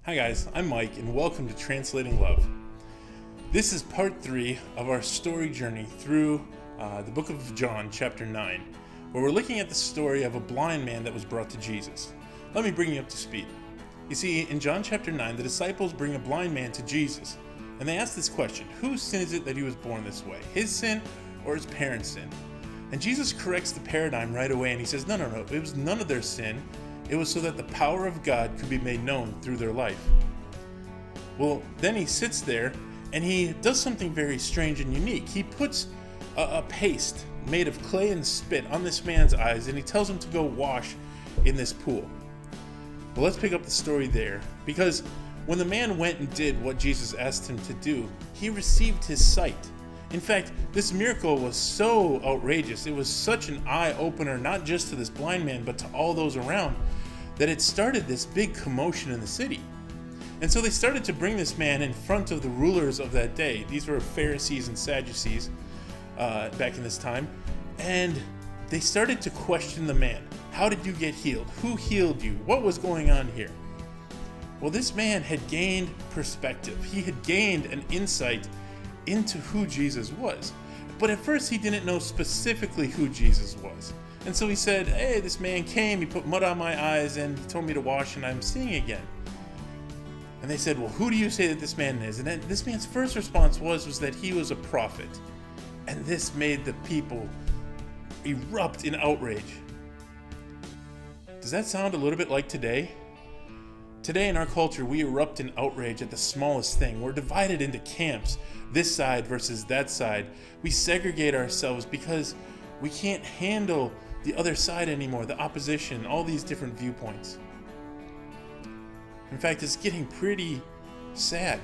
Hi guys, I'm Mike and welcome to Translating Love. This is part 3 of our story journey through the book of John, chapter 9, where we're looking at the story of a blind man that was brought to Jesus. Let me bring you up to speed. You see, in John chapter 9, the disciples bring a blind man to Jesus, and they ask this question: whose sin is it that he was born this way? His sin or his parents' sin? And Jesus corrects the paradigm right away, and he says, no, it was none of their sin. It was so that the power of God could be made known through their life. Well, then he sits there and he does something very strange and unique. He puts a paste made of clay and spit on this man's eyes, and he tells him to go wash in this pool. Well, let's pick up the story there, because when the man went and did what Jesus asked him to do, he received his sight. In fact, this miracle was so outrageous, it was such an eye-opener, not just to this blind man, but to all those around, that it started this big commotion in the city. And so they started to bring this man in front of the rulers of that day. These were Pharisees and Sadducees back in this time. And they started to question the man. How did you get healed? Who healed you? What was going on here? Well, this man had gained perspective. He had gained an insight into who Jesus was. But at first he didn't know specifically who Jesus was. And so he said, hey, this man came, he put mud on my eyes and he told me to wash and I'm seeing again. And they said, well, who do you say that this man is? And then this man's first response was that he was a prophet. And this made the people erupt in outrage. Does that sound a little bit like today? Today in our culture, we erupt in outrage at the smallest thing. We're divided into camps, this side versus that side. We segregate ourselves because we can't handle the other side anymore, the opposition, all these different viewpoints. In fact, it's getting pretty sad.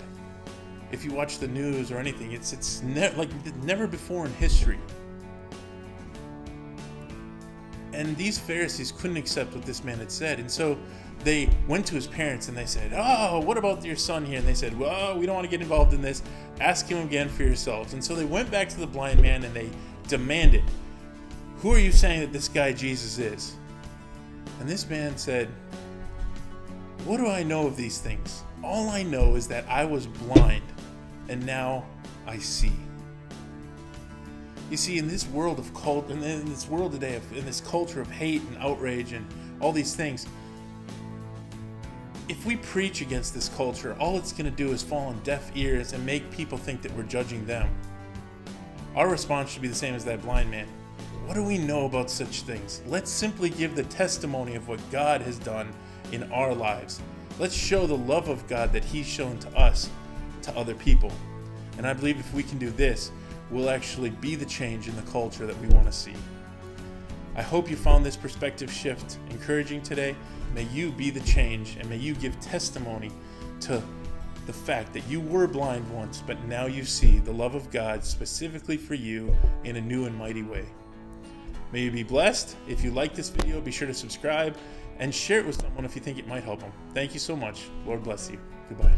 If you watch the news or anything, it's like never before in history. And these Pharisees couldn't accept what this man had said, and so they went to his parents and they said, oh, what about your son here? And they said, well, we don't want to get involved in this. Ask him again for yourselves. And so they went back to the blind man and they demanded, who are you saying that this guy Jesus is? And this man said, what do I know of these things? All I know is that I was blind and now I see. You see, in this world of cult, in this world today, in this culture of hate and outrage and all these things, if we preach against this culture, all it's going to do is fall on deaf ears and make people think that we're judging them. Our response should be the same as that blind man. What do we know about such things? Let's simply give the testimony of what God has done in our lives. Let's show the love of God that He's shown to us, to other people. And I believe if we can do this, we'll actually be the change in the culture that we want to see. I hope you found this perspective shift encouraging today. May you be the change, and may you give testimony to the fact that you were blind once, but now you see the love of God specifically for you in a new and mighty way. May you be blessed. If you like this video, be sure to subscribe and share it with someone if you think it might help them. Thank you so much. Lord bless you. Goodbye.